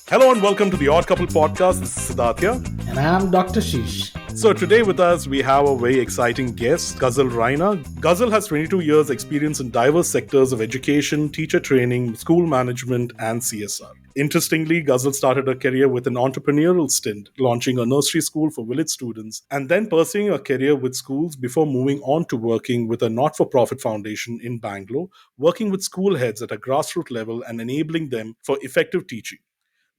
Hello and welcome to the Odd Couple podcast. This is Siddharthya. And I'm Dr. Sheesh. So today with us we have a very exciting guest, Gazal Raina. Gazal has 22 years experience in diverse sectors of education, teacher training, school management and CSR. Interestingly, Gazal started her career with an entrepreneurial stint, launching a nursery school for village students and then pursuing a career with schools before moving on to working with a not-for-profit foundation in Bangalore, working with school heads at a grassroots level and enabling them for effective teaching.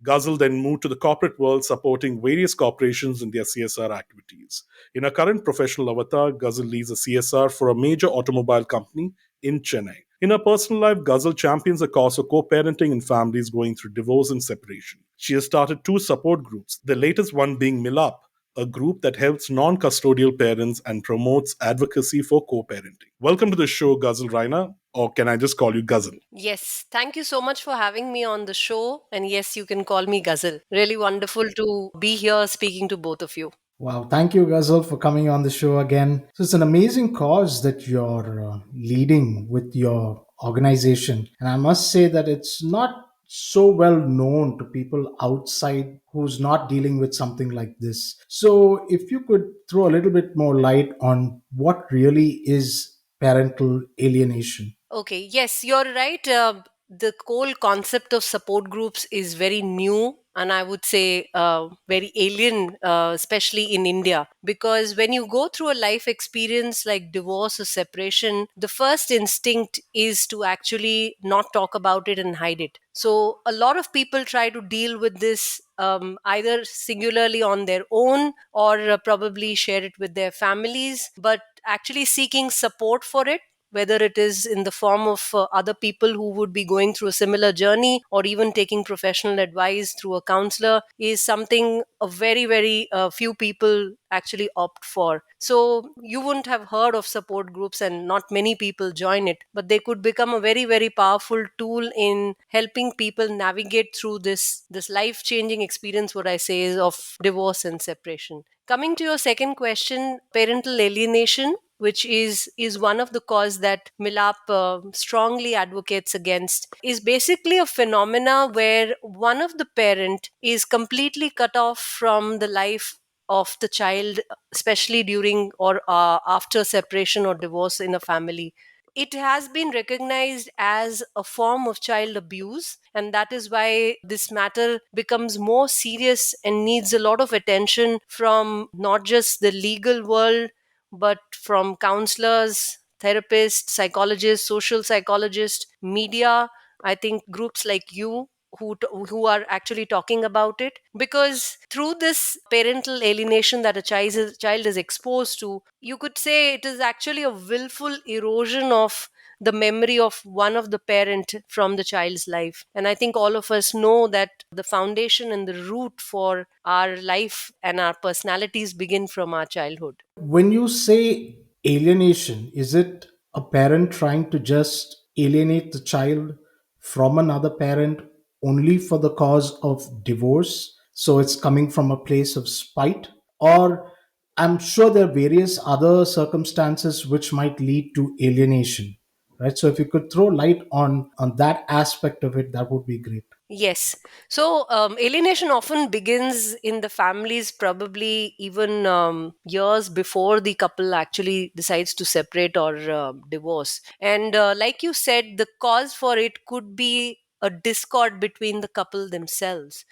Gazal then moved to the corporate world, supporting various corporations in their CSR activities. In her current professional avatar, Gazal leads a CSR for a major automobile company in Chennai. In her personal life, Gazal champions the cause of co parenting in families going through divorce and separation. She has started two support groups, the latest one being Milaap, a group that helps non custodial parents and promotes advocacy for co parenting. Welcome to the show, Gazal Raina, or can I just call you Gazal? Yes, thank you so much for having me on the show. And yes, you can call me Ghazal. Really wonderful to be here speaking to both of you. Wow, thank you, Gazal, for coming on the show again. So it's an amazing cause that you're leading with your organization. And I must say that it's not so well known to people outside who's not dealing with something like this. So if you could throw a little bit more light on what really is parental alienation. Okay, yes, you're right. The whole concept of support groups is very new and I would say very alien, especially in India. Because when you go through a life experience like divorce or separation, the first instinct is to actually not talk about it and hide it. So a lot of people try to deal with this either singularly on their own or probably share it with their families, but actually seeking support for it, whether it is in the form of other people who would be going through a similar journey or even taking professional advice through a counselor, is something a very few people actually opt for. So you wouldn't have heard of support groups and not many people join it, but they could become a very powerful tool in helping people navigate through this life changing experience, what I say, is of divorce and separation. Coming to your second question, parental alienation, which is one of the cause that Milaap strongly advocates against, is basically a phenomena where one of the parent is completely cut off from the life of the child, especially during or after separation or divorce in a family. It has been recognized as a form of child abuse, and that is why this matter becomes more serious and needs a lot of attention from not just the legal world, but from counselors, therapists, psychologists, social psychologists, media. I think groups like you who are actually talking about it, because through this parental alienation that a child is exposed to, you could say it is actually a willful erosion of the memory of one of the parent from the child's life. And I think all of us know that the foundation and the root for our life and our personalities begin from our childhood. When you say alienation, is it a parent trying to just alienate the child from another parent only for the cause of divorce? So it's coming from a place of spite? Or I'm sure there are various other circumstances which might lead to alienation, right? So if you could throw light on that aspect of it, that would be great. Yes. So alienation often begins in the families, probably even years before the couple actually decides to separate or divorce. And like you said, the cause for it could be a discord between the couple themselves.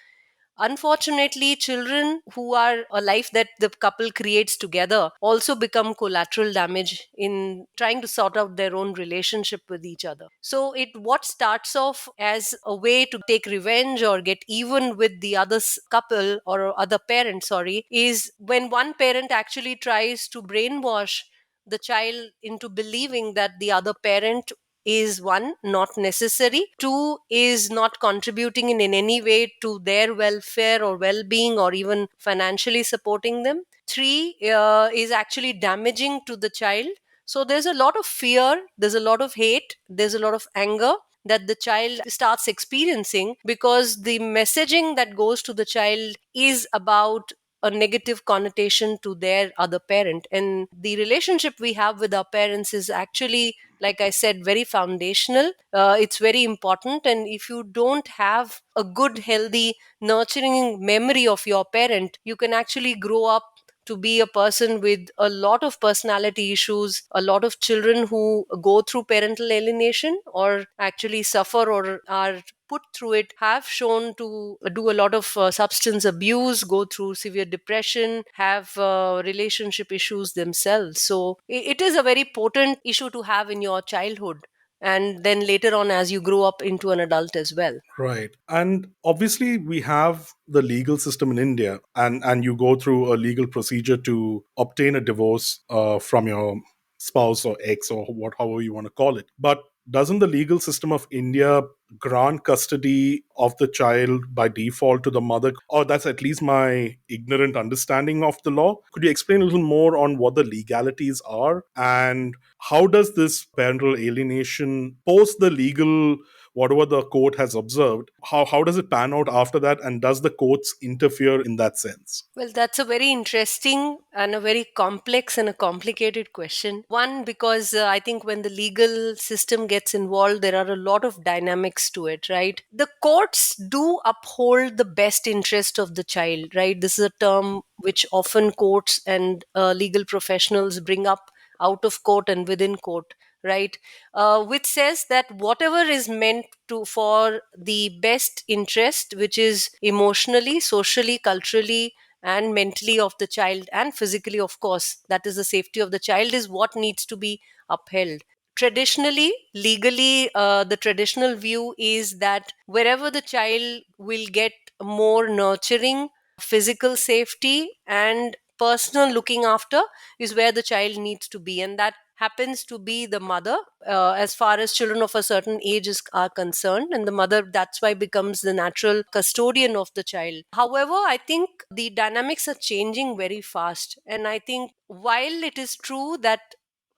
Unfortunately, children who are a life that the couple creates together also become collateral damage in trying to sort out their own relationship with each other. So it what starts off as a way to take revenge or get even with the other couple or other parent, sorry, is when one parent actually tries to brainwash the child into believing that the other parent is, one, not necessary, two, is not contributing in any way to their welfare or well-being or even financially supporting them, three, is actually damaging to the child. So there's a lot of fear, there's a lot of hate, there's a lot of anger that the child starts experiencing, because the messaging that goes to the child is about a negative connotation to their other parent, and the relationship we have with our parents is actually like I said, very foundational. It's very important. And if you don't have a good, healthy, nurturing memory of your parent, you can actually grow up to be a person with a lot of personality issues. A lot of children who go through parental alienation or actually suffer or are put through it have shown to do a lot of substance abuse, go through severe depression, have relationship issues themselves. So it is a very potent issue to have in your childhood, and then later on as you grow up into an adult as well. Right. And obviously, we have the legal system in India, and you go through a legal procedure to obtain a divorce from your spouse or ex or what, however you want to call it. But doesn't the legal system of India grant custody of the child by default to the mother? Or that's at least my ignorant understanding of the law. Could you explain a little more on what the legalities are, and how does this parental alienation post the legal, whatever the court has observed, how does it pan out after that, and does the courts interfere in that sense? Well, that's a very interesting and a very complex and a complicated question. One, because I think when the legal system gets involved, there are a lot of dynamics to it, right? The courts do uphold the best interest of the child, right? This is a term which often courts and legal professionals bring up out of court and within court, right? Which says that whatever is meant to for the best interest, which is emotionally, socially, culturally, and mentally of the child, and physically, of course, that is the safety of the child, is what needs to be upheld. Traditionally, legally, the traditional view is that wherever the child will get more nurturing, physical safety, and personal looking after is where the child needs to be, and that happens to be the mother, as far as children of a certain age are concerned, and the mother, that's why, becomes the natural custodian of the child. However, I think the dynamics are changing very fast, and I think while it is true that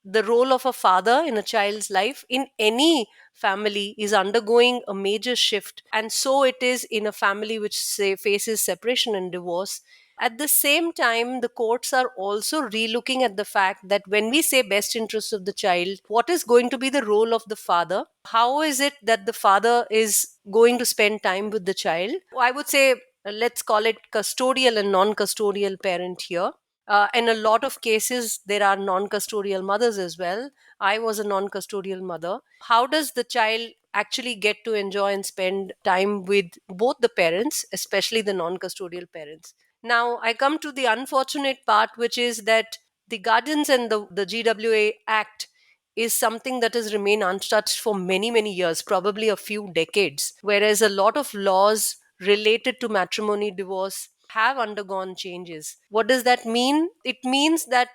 the role of a father in a child's life in any family is undergoing a major shift, and so it is in a family which, say, faces separation and divorce. At the same time, the courts are also relooking at the fact that when we say best interests of the child, what is going to be the role of the father? How is it that the father is going to spend time with the child? I would say, let's call it custodial and non custodial parent here. In a lot of cases, there are non custodial mothers as well. I was a non custodial mother. How does the child actually get to enjoy and spend time with both the parents, especially the non custodial parents? Now, I come to the unfortunate part, which is that the Guardians and the GWA Act is something that has remained untouched for many, many years, probably a few decades, whereas a lot of laws related to matrimony, divorce have undergone changes. What does that mean? It means that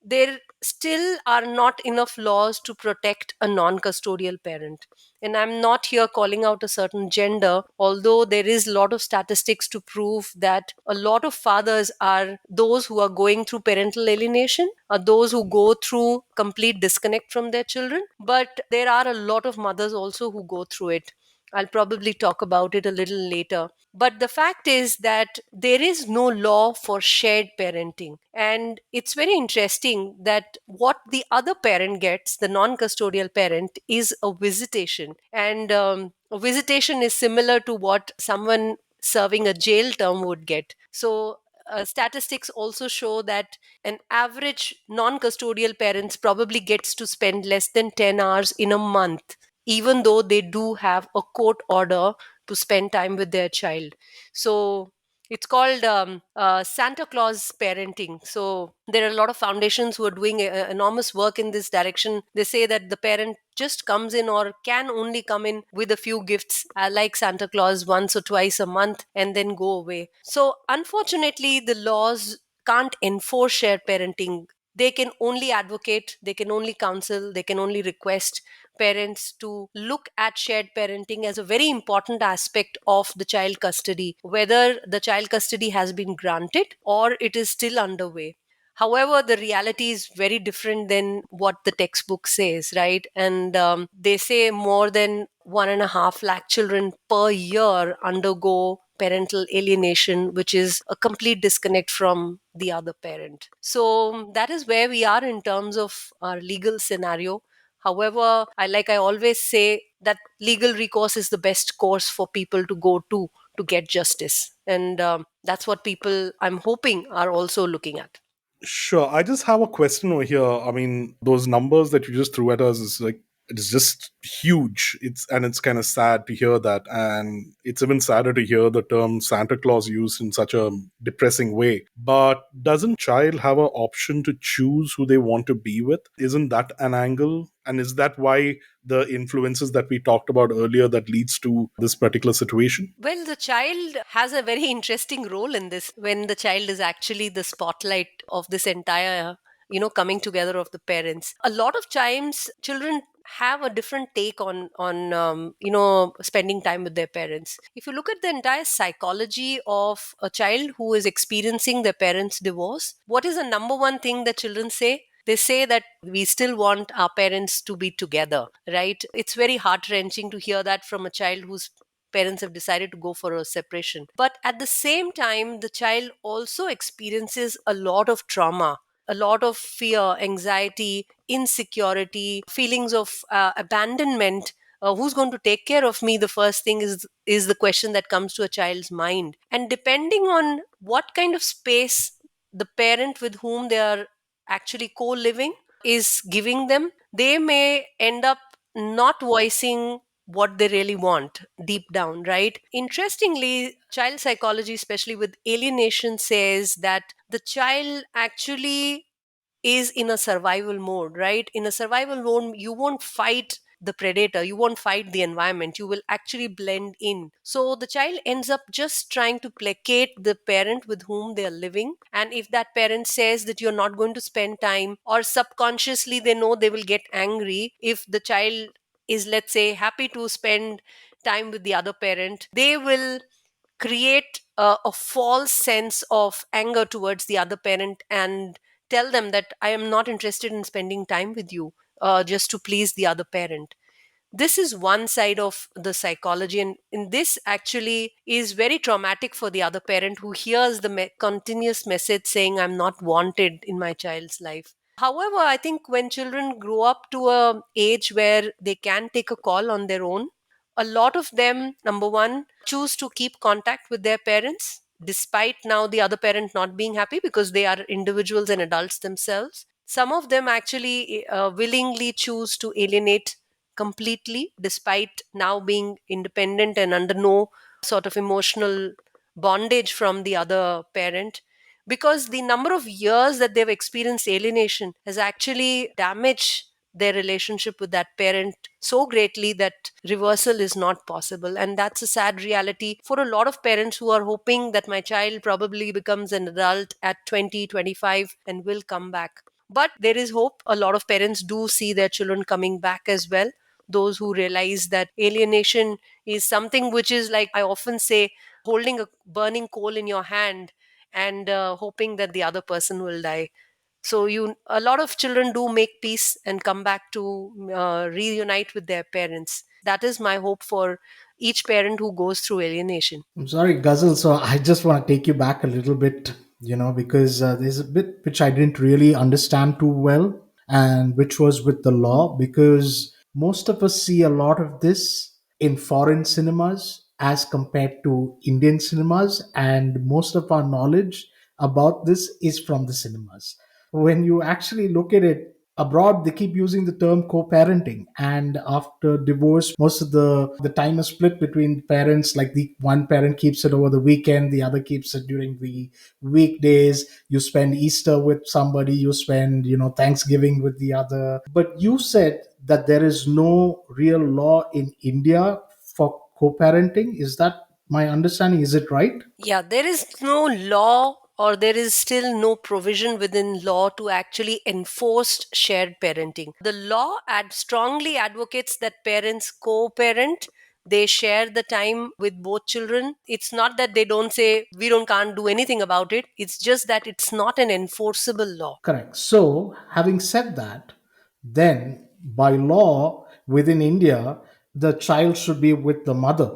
there still are not enough laws to protect a non custodial parent. And I'm not here calling out a certain gender, although there is a lot of statistics to prove that a lot of fathers are those who are going through parental alienation, are those who go through complete disconnect from their children. But there are a lot of mothers also who go through it. I'll probably talk about it a little later. But the fact is that there is no law for shared parenting. And it's very interesting that what the other parent gets, the non custodial parent, is a visitation. And a visitation is similar to what someone serving a jail term would get. So, statistics also show that an average non custodial parents probably gets to spend less than 10 hours in a month, even though they do have a court order to spend time with their child. So it's called Santa Claus parenting. So there are a lot of foundations who are doing enormous work in this direction. They say that the parent just comes in or can only come in with a few gifts, like Santa Claus, once or twice a month, and then go away. So unfortunately, the laws can't enforce shared parenting. They can only advocate, they can only counsel, they can only request parents to look at shared parenting as a very important aspect of the child custody, whether the child custody has been granted or it is still underway. However, the reality is very different than what the textbook says, right? And they say more than 1.5 lakh children per year undergo parental alienation, which is a complete disconnect from the other parent. So that is where we are in terms of our legal scenario. However, I always say that legal recourse is the best course for people to go to get justice. And that's what people, I'm hoping, are also looking at. Sure. I just have a question over here. I mean, those numbers that you just threw at us is like, it's just huge. It's kind of sad to hear that, and it's even sadder to hear the term Santa Claus used in such a depressing way. But doesn't child have an option to choose who they want to be with? Isn't that an angle? And is that why the influences that we talked about earlier that leads to this particular situation? Well, the child has a very interesting role in this, when the child is actually the spotlight of this entire, coming together of the parents. A lot of times, children have a different take on spending time with their parents. If you look at the entire psychology of a child who is experiencing their parents' divorce, what is the number one thing that children say? They say that we still want our parents to be together, right? It's very heart wrenching to hear that from a child whose parents have decided to go for a separation. But at the same time, the child also experiences a lot of trauma, a lot of fear, anxiety, insecurity, feelings of abandonment. Who's going to take care of me? The first thing is the question that comes to a child's mind. And depending on what kind of space the parent with whom they are actually co-living is giving them, they may end up not voicing what they really want deep down, right? Interestingly, child psychology, especially with alienation, says that the child actually is in a survival mode, right? In a survival mode, you won't fight the predator, you won't fight the environment, you will actually blend in. So the child ends up just trying to placate the parent with whom they are living. And if that parent says that you're not going to spend time, or subconsciously they know they will get angry if the child is, let's say, happy to spend time with the other parent, they will create a false sense of anger towards the other parent and tell them that I am not interested in spending time with you, just to please the other parent. This is one side of the psychology, and this actually is very traumatic for the other parent who hears the continuous message saying I'm not wanted in my child's life. However, I think when children grow up to a age where they can take a call on their own, a lot of them, number one, choose to keep contact with their parents despite now the other parent not being happy, because they are individuals and adults themselves. Some of them actually willingly choose to alienate completely despite now being independent and under no sort of emotional bondage from the other parent, because the number of years that they've experienced alienation has actually damaged their relationship with that parent so greatly that reversal is not possible. And that's a sad reality for a lot of parents who are hoping that my child probably becomes an adult at 20, 25 and will come back. But there is hope. A lot of parents do see their children coming back as well. Those who realize that alienation is something which is, like I often say, holding a burning coal in your hand and hoping that the other person will die. So a lot of children do make peace and come back to reunite with their parents. That is my hope for each parent who goes through alienation. I'm sorry, Ghazal. So I just want to take you back a little bit, because there's a bit which I didn't really understand too well, and which was with the law, because most of us see a lot of this in foreign cinemas as compared to Indian cinemas, and most of our knowledge about this is from the cinemas. When you actually look at it, abroad they keep using the term co-parenting, and after divorce most of the time is split between parents, like the one parent keeps it over the weekend, the other keeps it during the weekdays. You spend Easter with somebody, you spend Thanksgiving with the other. But you said that there is no real law in India for co-parenting. Is that my understanding? Is it right? Yeah, there is no law, or there is still no provision within law to actually enforce shared parenting. The law strongly advocates that parents co-parent. They share the time with both children. It's not that they don't say we don't can't do anything about it. It's just that it's not an enforceable law. Correct. So, having said that, then by law within India, the child should be with the mother,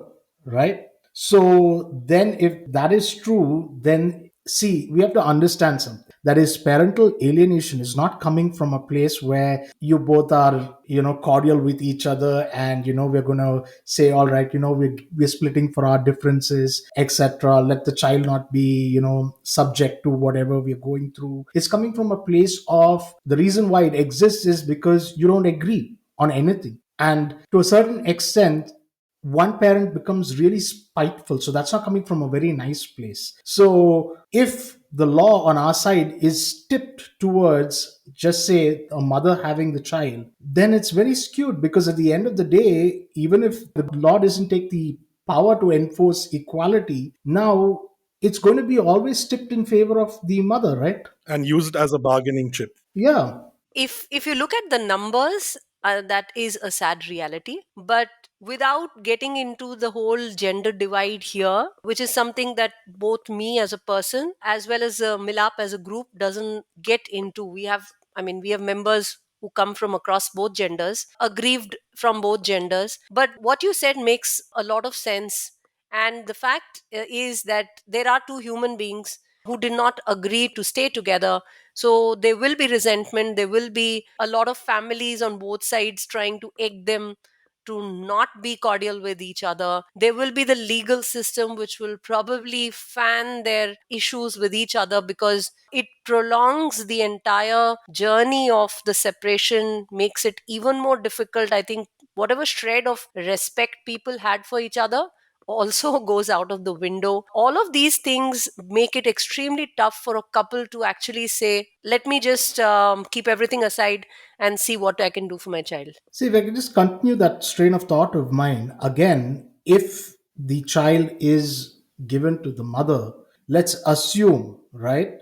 right? So, then if that is true, then See, we have to understand something. That is, parental alienation is not coming from a place where you both are, cordial with each other, and we're going to say, all right, we're splitting for our differences, etc. Let the child not be, subject to whatever we're going through. It's coming from a place of, the reason why it exists is because you don't agree on anything, and to a certain extent one parent becomes really spiteful. So that's not coming from a very nice place. So if the law on our side is tipped towards, just say, a mother having the child, then it's very skewed, because at the end of the day, even if the law doesn't take the power to enforce equality, now it's going to be always tipped in favor of the mother, right? And used as a bargaining chip. Yeah. If you look at the numbers, that is a sad reality. But without getting into the whole gender divide here, which is something that both me as a person as well as Milap as a group doesn't get into. We have members who come from across both genders, aggrieved from both genders. But what you said makes a lot of sense. And the fact is that there are two human beings who did not agree to stay together. So there will be resentment. There will be a lot of families on both sides trying to egg them to not be cordial with each other. There will be the legal system which will probably fan their issues with each other, because it prolongs the entire journey of the separation, makes it even more difficult. I think whatever shred of respect people had for each other also goes out of the window. All of these things make it extremely tough for a couple to actually say, let me just keep everything aside and see what I can do for my child. See, if I can just continue that strain of thought of mine again, if the child is given to the mother, let's assume, right?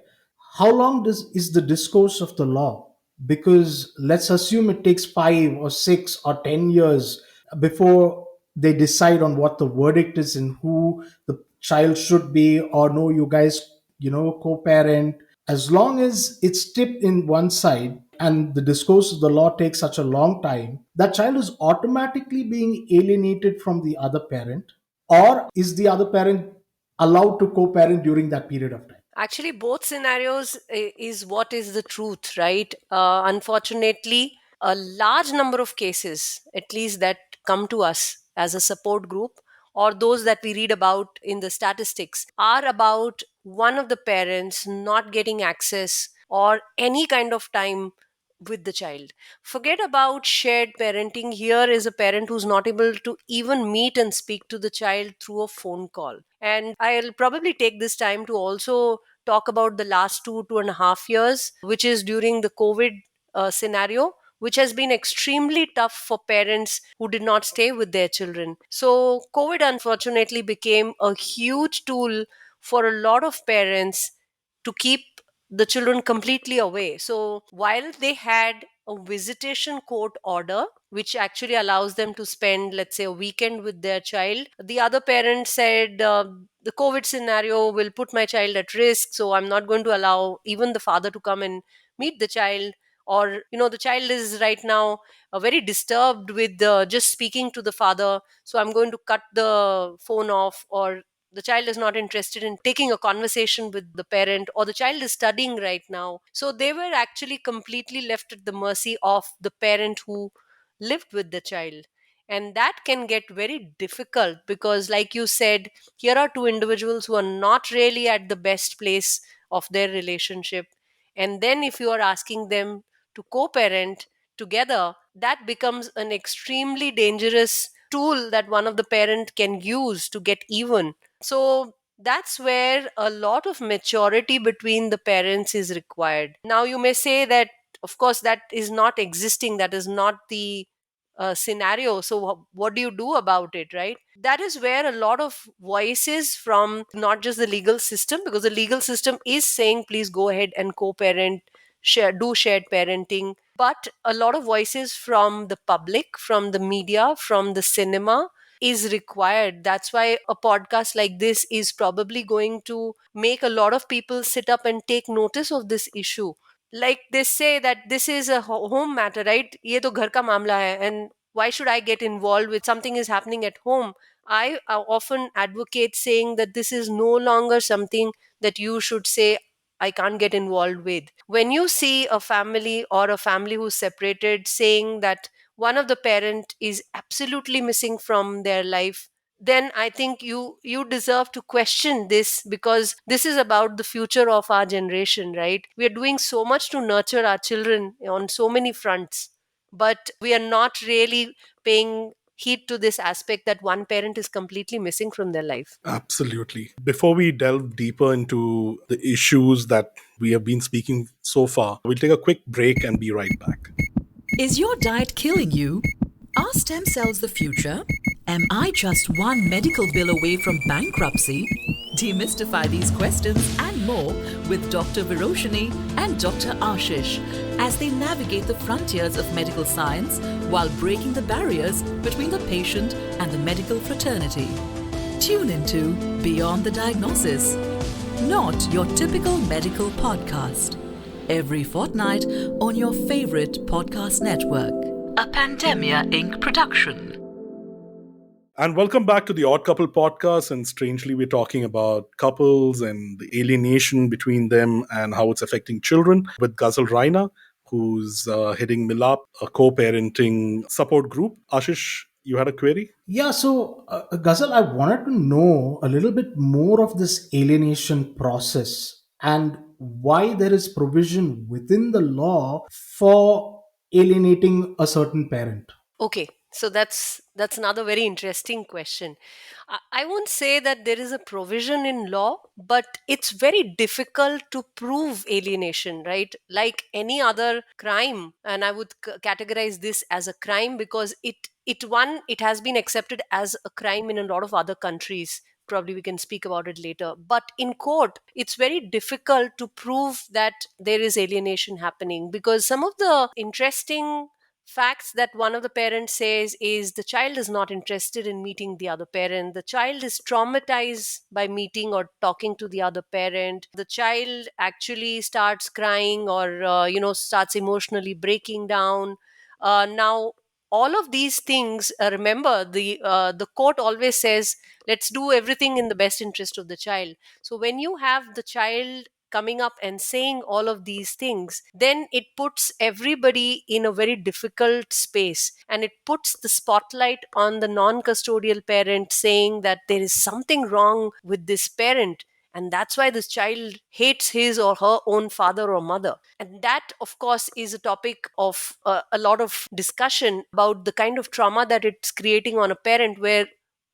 How long is the discourse of the law? Because let's assume it takes 5 or 6 or 10 years before they decide on what the verdict is and who the child should be, or no, you guys, co-parent. As long as it's tipped in one side and the discourse of the law takes such a long time, that child is automatically being alienated from the other parent, or is the other parent allowed to co-parent during that period of time? Actually, both scenarios is what is the truth, right? Unfortunately, a large number of cases, at least that come to us as a support group, or those that we read about in the statistics, are about one of the parents not getting access or any kind of time with the child. Forget about shared parenting. Here is a parent who's not able to even meet and speak to the child through a phone call. And I'll probably take this time to also talk about the last 2.5 years, which is during the COVID scenario, which has been extremely tough for parents who did not stay with their children. So, COVID unfortunately became a huge tool for a lot of parents to keep the children completely away. So, while they had a visitation court order, which actually allows them to spend, let's say, a weekend with their child, the other parent said, the COVID scenario will put my child at risk, so I'm not going to allow even the father to come and meet the child. Or, the child is right now very disturbed with just speaking to the father, so I'm going to cut the phone off. Or the child is not interested in taking a conversation with the parent, or the child is studying right now. So they were actually completely left at the mercy of the parent who lived with the child. And that can get very difficult because, like you said, here are two individuals who are not really at the best place of their relationship. And then, if you are asking them to co parent together, that becomes an extremely dangerous tool that one of the parent can use to get even. So that's where a lot of maturity between the parents is required. Now, you may say that, of course, that is not existing, that is not the scenario. So, what do you do about it, right? That is where a lot of voices from not just the legal system, because the legal system is saying, please go ahead and co parent, do shared parenting. But a lot of voices from the public, from the media, from the cinema is required. That's why a podcast like this is probably going to make a lot of people sit up and take notice of this issue. Like they say that this is a home matter, right? Ye to ghar ka mamla hai, and why should I get involved with something is happening at home? I often advocate saying that this is no longer something that you should say, I can't get involved with. When you see a family or a family who's separated saying that one of the parent is absolutely missing from their life, then I think you deserve to question this, because this is about the future of our generation, right? We are doing so much to nurture our children on so many fronts, but we are not really paying heed to this aspect that one parent is completely missing from their life. Absolutely. Before we delve deeper into the issues that we have been speaking so far, we'll take a quick break and be right back. Is your diet killing you? Are stem cells the future? Am I just one medical bill away from bankruptcy? Demystify these questions and more with Dr. Viroshini and Dr. Ashish as they navigate the frontiers of medical science while breaking the barriers between the patient and the medical fraternity. Tune into Beyond the Diagnosis, not your typical medical podcast. Every fortnight on your favorite podcast network. A Pandemia Inc. production. And welcome back to the Odd Couple podcast. And strangely, we're talking about couples and the alienation between them and how it's affecting children with Gazal Raina, who's heading Milaap, a co-parenting support group. Ashish, you had a query? Yeah, so Ghazal, I wanted to know a little bit more of this alienation process and why there is provision within the law for alienating a certain parent. Okay, so that's another very interesting question. I won't say that there is a provision in law, but it's very difficult to prove alienation, right? Like any other crime, and I would categorize this as a crime because it has been accepted as a crime in a lot of other countries. Probably we can speak about it later. But in court, it's very difficult to prove that there is alienation happening, because some of the interesting facts that one of the parents says is the child is not interested in meeting the other parent, the child is traumatized by meeting or talking to the other parent, the child actually starts crying or starts emotionally breaking down. Now all of these things, remember, the court always says let's do everything in the best interest of the child. So when you have the child coming up and saying all of these things, then it puts everybody in a very difficult space, and it puts the spotlight on the non custodial parent, saying that there is something wrong with this parent. And that's why this child hates his or her own father or mother. And that, of course, is a topic of a lot of discussion about the kind of trauma that it's creating on a parent, where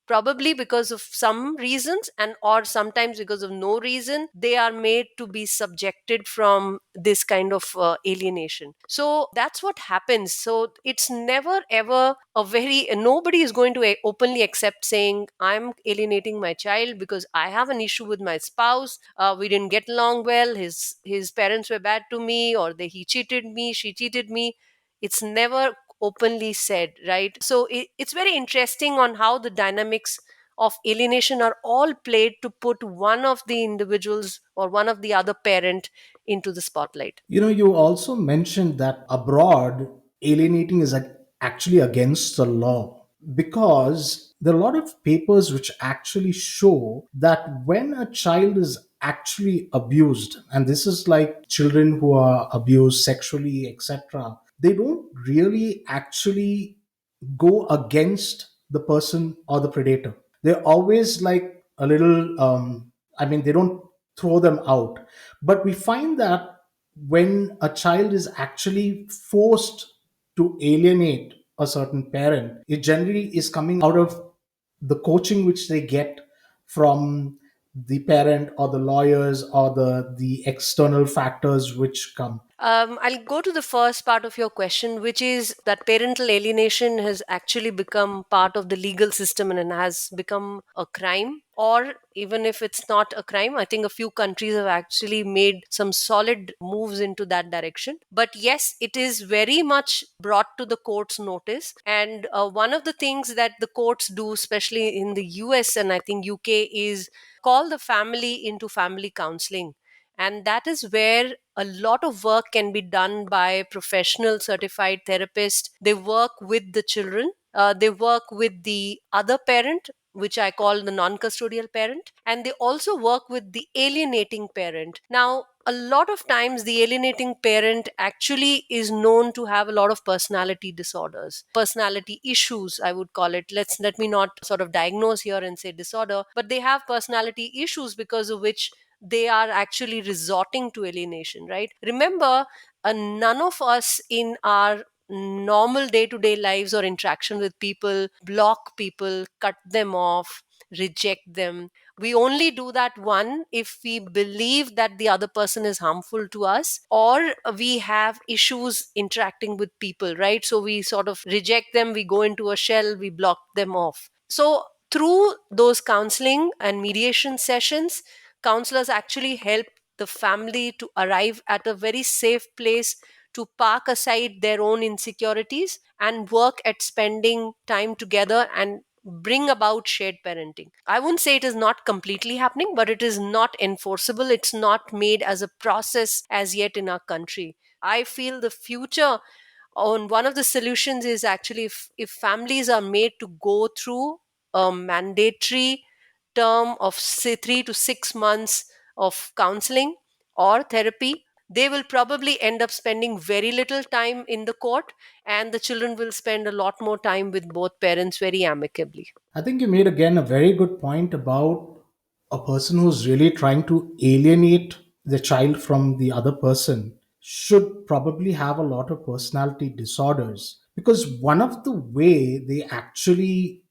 probably because of some reasons and or sometimes because of no reason, they are made to be subjected from this kind of alienation. So that's what happens. So it's never ever a very, nobody is going to openly accept saying I'm alienating my child because I have an issue with my spouse, we didn't get along well, his parents were bad to me, or he cheated me, she cheated me. It's never openly said, right? So it's very interesting on how the dynamics of alienation are all played to put one of the individuals or one of the other parent into the spotlight. You also mentioned that abroad, alienating is actually against the law, because there are a lot of papers which actually show that when a child is actually abused, and this is like children who are abused sexually, etc., they don't really actually go against the person or the predator. They're always like a little, they don't throw them out. But we find that when a child is actually forced to alienate a certain parent, it generally is coming out of the coaching which they get from the parent or the lawyers or the external factors which come. I'll go to the first part of your question, which is that parental alienation has actually become part of the legal system and has become a crime. Or even if it's not a crime, I think a few countries have actually made some solid moves into that direction. But yes, it is very much brought to the court's notice. And one of the things that the courts do, especially in the US and I think UK, is call the family into family counseling. And that is where a lot of work can be done by professional certified therapists. They work with the children, they work with the other parent, which I call the non-custodial parent, and they also work with the alienating parent. Now, a lot of times the alienating parent actually is known to have a lot of personality disorders, personality issues, I would call it. Let me not sort of diagnose here and say disorder, but they have personality issues because of which they are actually resorting to alienation, right? Remember, none of us in our normal day to day lives or interaction with people block people, cut them off, reject them. We only do that, one, if we believe that the other person is harmful to us, or we have issues interacting with people, right? So we sort of reject them, we go into a shell, we block them off. So through those counseling and mediation sessions, counselors actually help the family to arrive at a very safe place to park aside their own insecurities and work at spending time together and bring about shared parenting. I wouldn't say it is not completely happening, but it is not enforceable. It's not made as a process as yet in our country. I feel the future on one of the solutions is actually, if families are made to go through a mandatory term of say 3 to 6 months of counseling or therapy, they will probably end up spending very little time in the court, and the children will spend a lot more time with both parents very amicably. I think you made again a very good point about a person who's really trying to alienate the child from the other person should probably have a lot of personality disorders, because one of the way they actually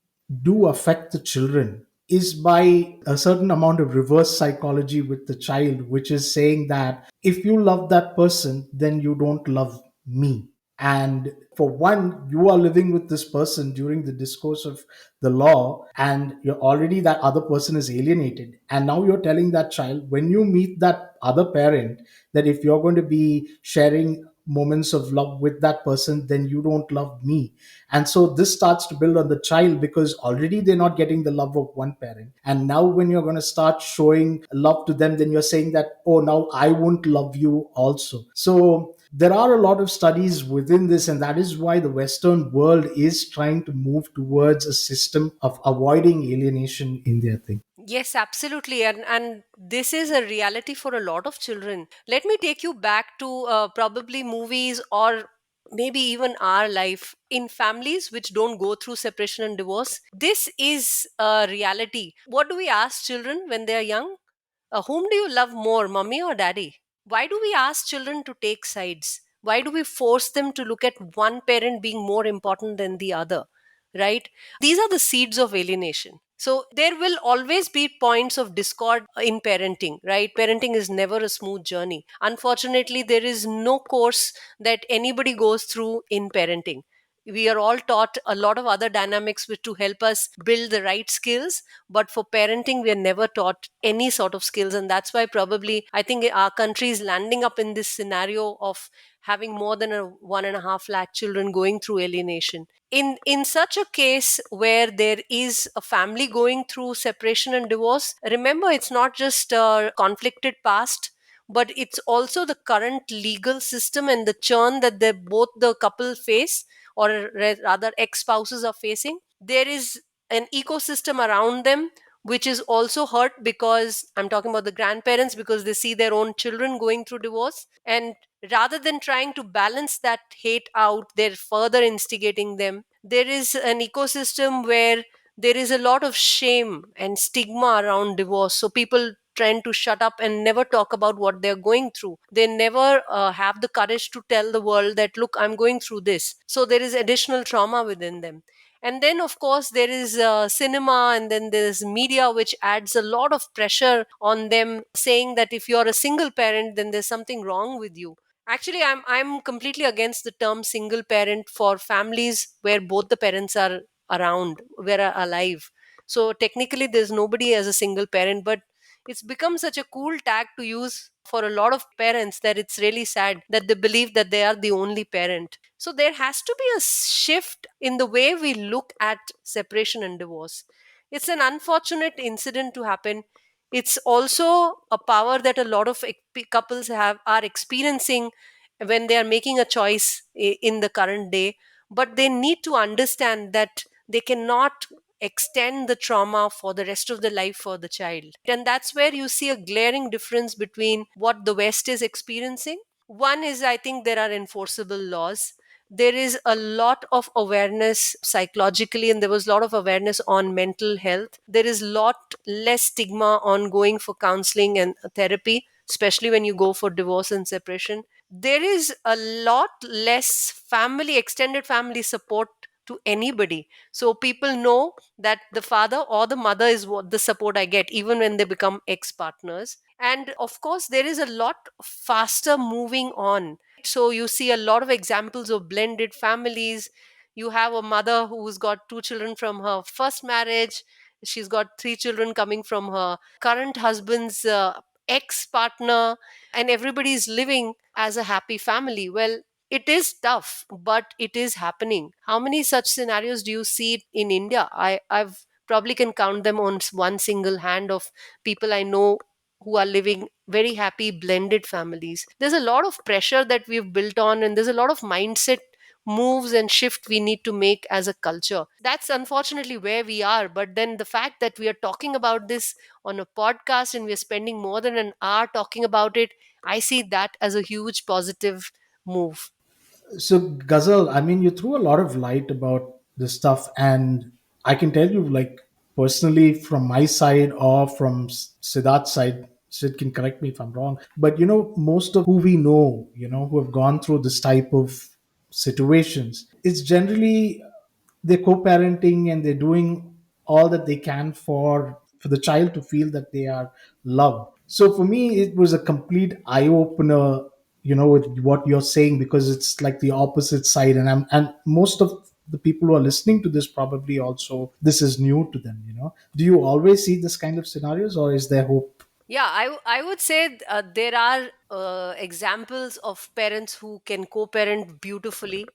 do affect the children is by a certain amount of reverse psychology with the child, which is saying that if you love that person, then you don't love me. And for one, you are living with this person during the discourse of the law, and you're already, that other person is alienated. And now you're telling that child, when you meet that other parent, that if you're going to be sharing moments of love with that person, then you don't love me. And so this starts to build on the child, because already they're not getting the love of one parent. And now when you're going to start showing love to them, then you're saying that, oh, now I won't love you also. So there are a lot of studies within this, and that is why the Western world is trying to move towards a system of avoiding alienation in their thing. Yes, absolutely. And this is a reality for a lot of children. Let me take you back to probably movies or maybe even our life in families which don't go through separation and divorce. This is a reality. What do we ask children when they are young? Whom do you love more, mommy or daddy? Why do we ask children to take sides? Why do we force them to look at one parent being more important than the other? Right? These are the seeds of alienation. So there will always be points of discord in parenting, right? Parenting is never a smooth journey. Unfortunately, there is no course that anybody goes through in parenting. We are all taught a lot of other dynamics to help us build the right skills, but for parenting we are never taught any sort of skills. And that's why probably I think our country is landing up in this scenario of having more than 1.5 lakh children going through alienation. In such a case where there is a family going through separation and divorce, remember, it's not just a conflicted past, but it's also the current legal system and the churn that they both the couple face, or rather ex-spouses are facing. There is an ecosystem around them which is also hurt, because I'm talking about the grandparents, because they see their own children going through divorce, and rather than trying to balance that hate out, they're further instigating them. There is an ecosystem where there is a lot of shame and stigma around divorce, so people trying to shut up and never talk about what they're going through. They never have the courage to tell the world that, look, I'm going through this. So there is additional trauma within them. And then, of course, there is cinema, and then there is media, which adds a lot of pressure on them, saying that if you're a single parent, then there's something wrong with you. Actually, I'm completely against the term single parent for families where both the parents are around, were alive. So technically, there's nobody as a single parent, but it's become such a cool tag to use for a lot of parents that it's really sad that they believe that they are the only parent. So there has to be a shift in the way we look at separation and divorce. It's an unfortunate incident to happen. It's also a power that a lot of couples are experiencing when they are making a choice in the current day. But they need to understand that they cannot extend the trauma for the rest of the life for the child. And that's where you see a glaring difference between what the West is experiencing. One is, I think, there are enforceable laws. There is a lot of awareness psychologically, and there was a lot of awareness on mental health. There is a lot less stigma on going for counseling and therapy, especially when you go for divorce and separation. There is a lot less family, extended family support to anybody. So people know that the father or the mother is what the support I get, even when they become ex partners. And of course, there is a lot faster moving on. So you see a lot of examples of blended families. You have a mother who's got two children from her first marriage. She's got three children coming from her current husband's ex partner, and everybody's living as a happy family. Well, it is tough, but it is happening. How many such scenarios do you see in India? I've probably can count them on one single hand of people I know who are living very happy blended families. There's a lot of pressure that we've built on, and there's a lot of mindset moves and shift we need to make as a culture. That's unfortunately where we are. But then the fact that we are talking about this on a podcast and we're spending more than an hour talking about it, I see that as a huge positive move. So, Ghazal, I mean, you threw a lot of light about this stuff, and I can tell you, like, personally, from my side or from Siddharth's side, Sid can correct me if I'm wrong, but most of who we know, who have gone through this type of situations, it's generally they're co-parenting and they're doing all that they can for the child to feel that they are loved. So for me it was a complete eye opener, with what you're saying, because it's like the opposite side, and most of the people who are listening to this probably also this is new to them. Do you always see this kind of scenarios, or is there hope? Yeah, I would say there are examples of parents who can co parent beautifully.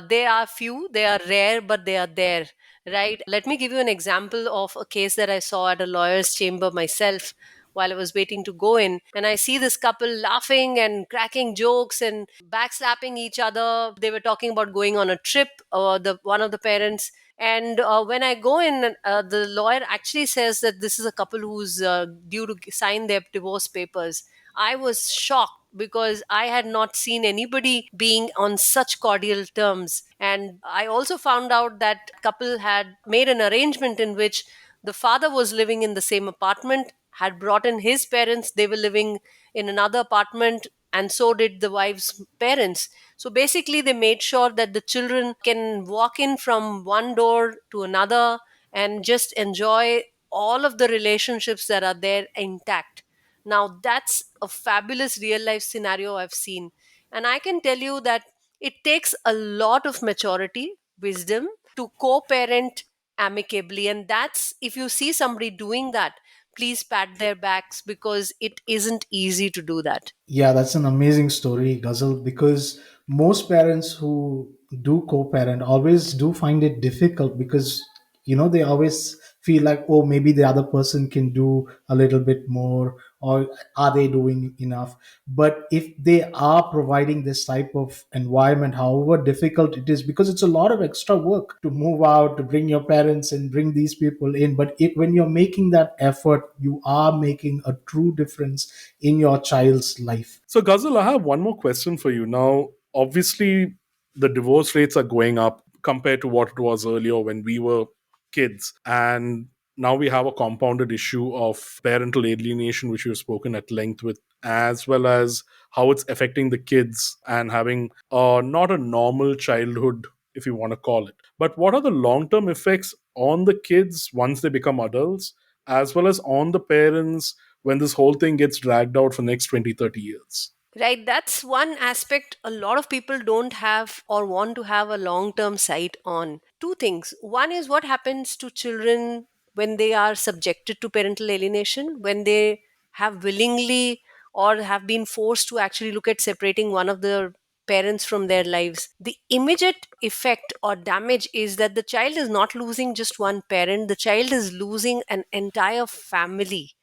They are few, they are rare, but they are there, right? Let me give you an example of a case that I saw at a lawyer's chamber myself while I was waiting to go in. And I see this couple laughing and cracking jokes and backslapping each other. They were talking about going on a trip, the one of the parents. And when I go in, the lawyer actually says that this is a couple who's due to sign their divorce papers. I was shocked because I had not seen anybody being on such cordial terms. And I also found out that couple had made an arrangement in which the father was living in the same apartment, had brought in his parents, they were living in another apartment, and so did the wife's parents. So basically, they made sure that the children can walk in from one door to another and just enjoy all of the relationships that are there intact. Now, that's a fabulous real life scenario I've seen. And I can tell you that it takes a lot of maturity, wisdom to co parent amicably. And that's, if you see somebody doing that, please pat their backs because it isn't easy to do that. Yeah, that's an amazing story, Ghazal, because most parents who do co-parent always do find it difficult because they always feel like, oh, maybe the other person can do a little bit more, or are they doing enough? But if they are providing this type of environment, however difficult it is, because it's a lot of extra work to move out, to bring your parents and bring these people in, but when you're making that effort, you are making a true difference in your child's life. So, Ghazal, I have one more question for you. Now, obviously, the divorce rates are going up compared to what it was earlier when we were kids. And now we have a compounded issue of parental alienation, which we've spoken at length with, as well as how it's affecting the kids and having not a normal childhood, if you want to call it. But what are the long term effects on the kids once they become adults, as well as on the parents when this whole thing gets dragged out for next 20, 30 years? Right, that's one aspect a lot of people don't have or want to have a long term sight on. Two things. One is what happens to children when they are subjected to parental alienation, when they have willingly or have been forced to actually look at separating one of the parents from their lives. The immediate effect or damage is that the child is not losing just one parent, the child is losing an entire family,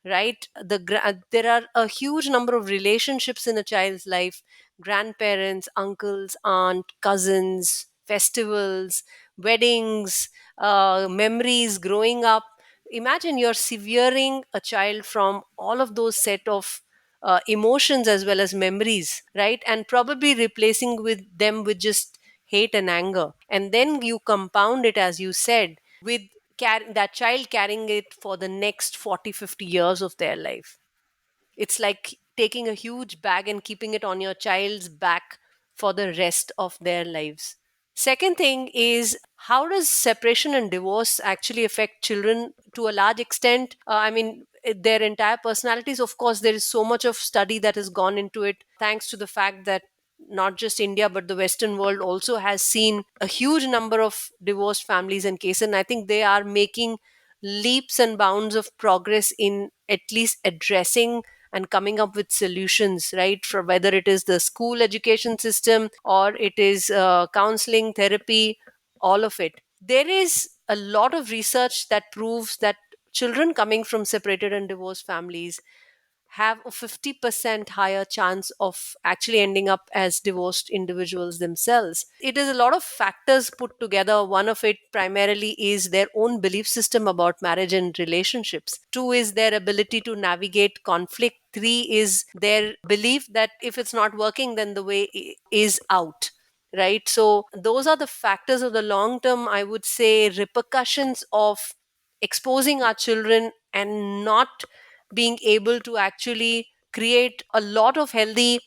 right? There are a huge number of relationships in a child's life: grandparents, uncles, aunt, cousins, festivals, weddings, memories growing up. Imagine you're severing a child from all of those set of emotions as well as memories, right? And probably replacing with them with just hate and anger. And then you compound it, as you said, with that child carrying it for the next 40, 50 years of their life. It's like taking a huge bag and keeping it on your child's back for the rest of their lives. Second thing is, how does separation and divorce actually affect children to a large extent? Their entire personalities. Of course, there is so much of study that has gone into it, thanks to the fact that not just India, but the Western world also has seen a huge number of divorced families and cases. And I think they are making leaps and bounds of progress in at least addressing and coming up with solutions, right? For whether it is the school education system or it is counseling, therapy, all of it. There is a lot of research that proves that children coming from separated and divorced families have a 50% higher chance of actually ending up as divorced individuals themselves. It is a lot of factors put together. One of it primarily is their own belief system about marriage and relationships. Two is their ability to navigate conflict. Three is their belief that if it's not working, then the way is out. Right. So, those are the factors of the long term, I would say, repercussions of exposing our children and not being able to actually create a lot of healthy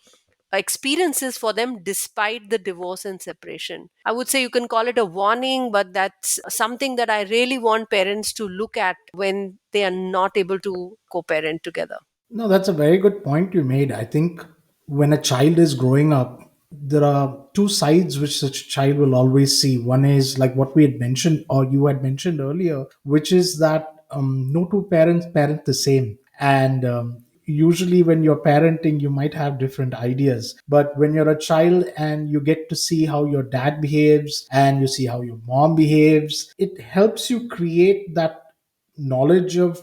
experiences for them despite the divorce and separation. I would say you can call it a warning, but that's something that I really want parents to look at when they are not able to co parent together. No, that's a very good point you made. I think when a child is growing up, there are two sides which such a child will always see. One is like what we had mentioned, or you had mentioned earlier, which is that no two parents parent the same. And usually, when you're parenting, you might have different ideas. But when you're a child and you get to see how your dad behaves and you see how your mom behaves, it helps you create that knowledge of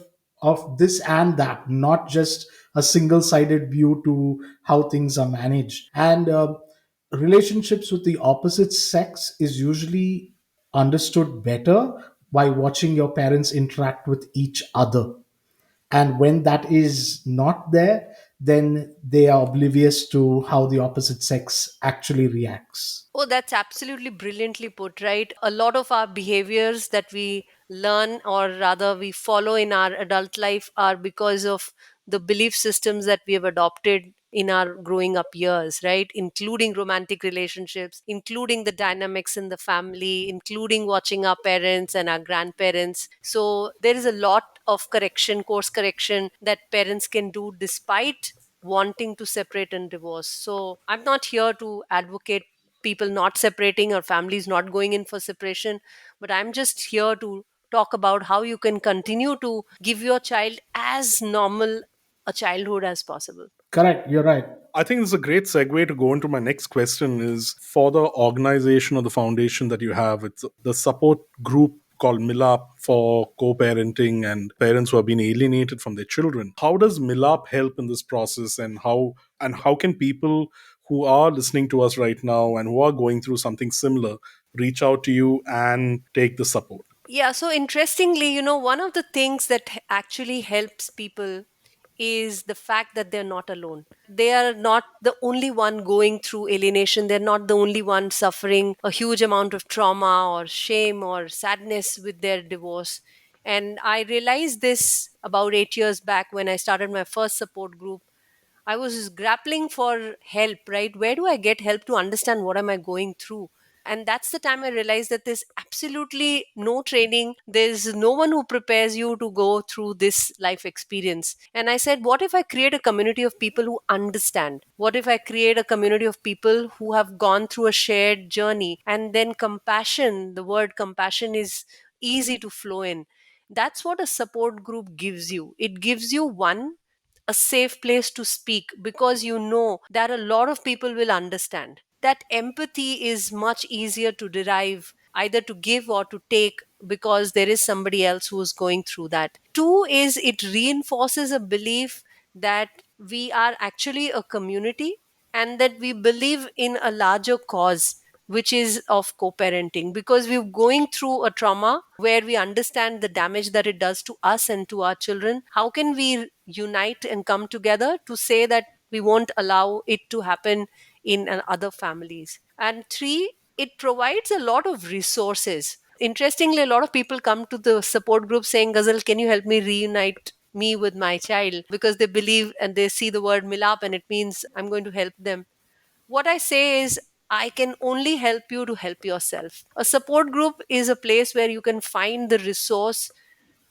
this and that, not just a single sided view to how things are managed. And relationships with the opposite sex is usually understood better by watching your parents interact with each other. And when that is not there, then they are oblivious to how the opposite sex actually reacts. Oh, that's absolutely brilliantly put, right? A lot of our behaviors that we learn, or rather we follow in our adult life, are because of the belief systems that we have adopted in our growing up years, right? Including romantic relationships, including the dynamics in the family, including watching our parents and our grandparents. So there is a lot of correction, course correction that parents can do despite wanting to separate and divorce. So I'm not here to advocate people not separating or families not going in for separation, but I'm just here to talk about how you can continue to give your child as normal a childhood as possible. Correct, you're right. I think it's a great segue to go into my next question is for the organization or the foundation that you have. It's the support group called Milaap for co-parenting and parents who have been alienated from their children. How does Milaap help in this process, and how can people who are listening to us right now and who are going through something similar reach out to you and take the support? Yeah, so interestingly, one of the things that actually helps people is the fact that they're not alone. They are not the only one going through alienation. They're not the only one suffering a huge amount of trauma or shame or sadness with their divorce. And I realized this about 8 years back when I started my first support group. I was grappling for help, right? Where do I get help to understand what am I going through? And that's the time I realized that there's absolutely no training. There's no one who prepares you to go through this life experience. And I said, what if I create a community of people who understand? What if I create a community of people who have gone through a shared journey? And then compassion, the word compassion is easy to flow in. That's what a support group gives you. It gives you, one, a safe place to speak, because you know that a lot of people will understand. That empathy is much easier to derive, either to give or to take, because there is somebody else who is going through that. Two is, it reinforces a belief that we are actually a community and that we believe in a larger cause. which is of co-parenting, because we're going through a trauma where we understand the damage that it does to us and to our children. How can we unite and come together to say that we won't allow it to happen in other families? And three, it provides a lot of resources. Interestingly, a lot of people come to the support group saying, Ghazal, can you help me reunite me with my child? Because they believe and they see the word Milaap and it means I'm going to help them. What I say is, I can only help you to help yourself. A support group is a place where you can find the resource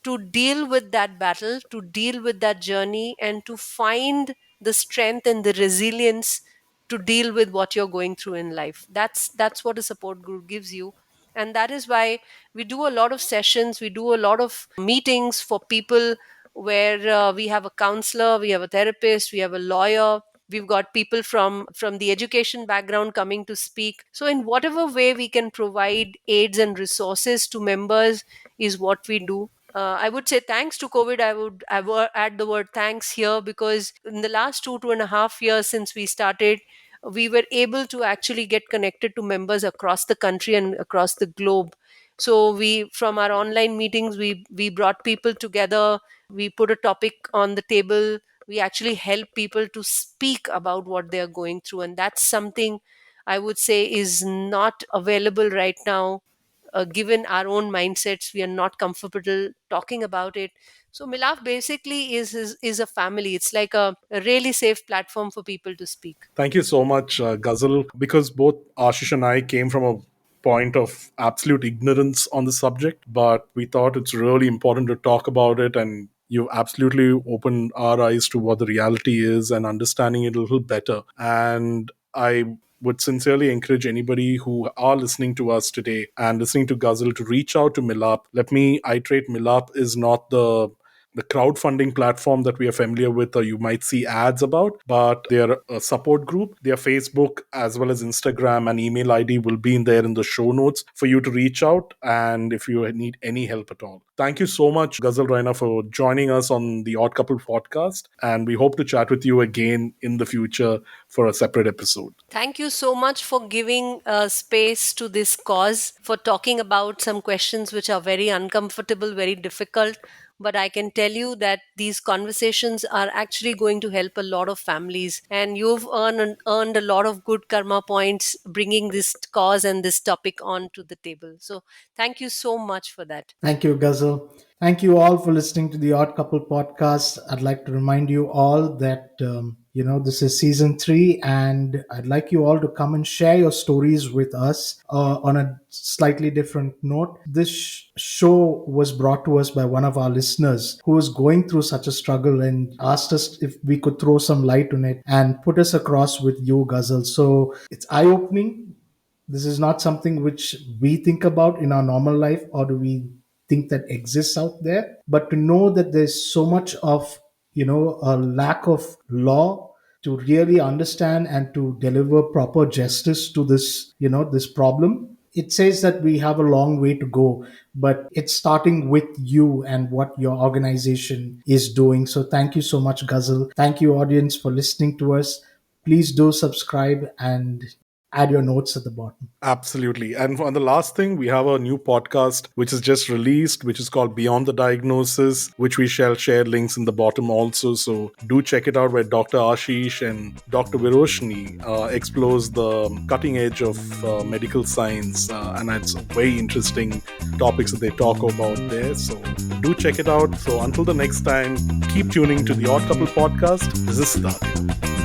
to deal with that battle, to deal with that journey, and to find the strength and the resilience to deal with what you're going through in life. That's what a support group gives you. And that is why we do a lot of sessions, we do a lot of meetings for people where we have a counselor, we have a therapist, we have a lawyer, we've got people from the education background coming to speak. So in whatever way we can provide aids and resources to members is what we do. I would say thanks to COVID. I would add the word thanks here, because in the last 2.5 years since we started, we were able to actually get connected to members across the country and across the globe. So we, from our online meetings, we brought people together. We put a topic on the table. We actually help people to speak about what they are going through, and that's something I would say is not available right now. Given our own mindsets, we are not comfortable talking about it. So Milaf basically is a family. It's like a really safe platform for people to speak. Thank you so much, Ghazal, because both Ashish and I came from a point of absolute ignorance on the subject, but we thought it's really important to talk about it, and you absolutely opened our eyes to what the reality is and understanding it a little better. And I would sincerely encourage anybody who are listening to us today and listening to Ghazal to reach out to Milaap. Let me iterate, Milaap is not the crowdfunding platform that we are familiar with or you might see ads about, but they're a support group. Their Facebook as well as Instagram and email ID will be in there in the show notes for you to reach out, and if you need any help at all. Thank you so much, Gazal Raina, for joining us on the Odd Couple podcast, and we hope to chat with you again in the future for a separate episode. Thank you so much for giving space to this cause, for talking about some questions which are very uncomfortable, very difficult. But I can tell you that these conversations are actually going to help a lot of families. And you've earned a lot of good karma points bringing this cause and this topic on to the table. So thank you so much for that. Thank you, Ghazal. Thank you all for listening to the Odd Couple podcast. I'd like to remind you all that, this is season 3, and I'd like you all to come and share your stories with us on a slightly different note. This show was brought to us by one of our listeners who was going through such a struggle and asked us if we could throw some light on it and put us across with you, Ghazal. So it's eye opening. This is not something which we think about in our normal life, or do we think that exists out there. But to know that there's so much of, a lack of law to really understand and to deliver proper justice to this, this problem. It says that we have a long way to go, but it's starting with you and what your organization is doing. So thank you so much, Ghazal. Thank you, audience, for listening to us. Please do subscribe and add your notes at the bottom. Absolutely. And on the last thing, we have a new podcast which is just released, which is called Beyond the Diagnosis, which we shall share links in the bottom also. So do check it out, where Dr. Ashish and Dr. Viroshni explores the cutting edge of medical science. And it's very interesting topics that they talk about there. So do check it out. So until the next time, keep tuning to the Odd Couple podcast. This is Siddharth.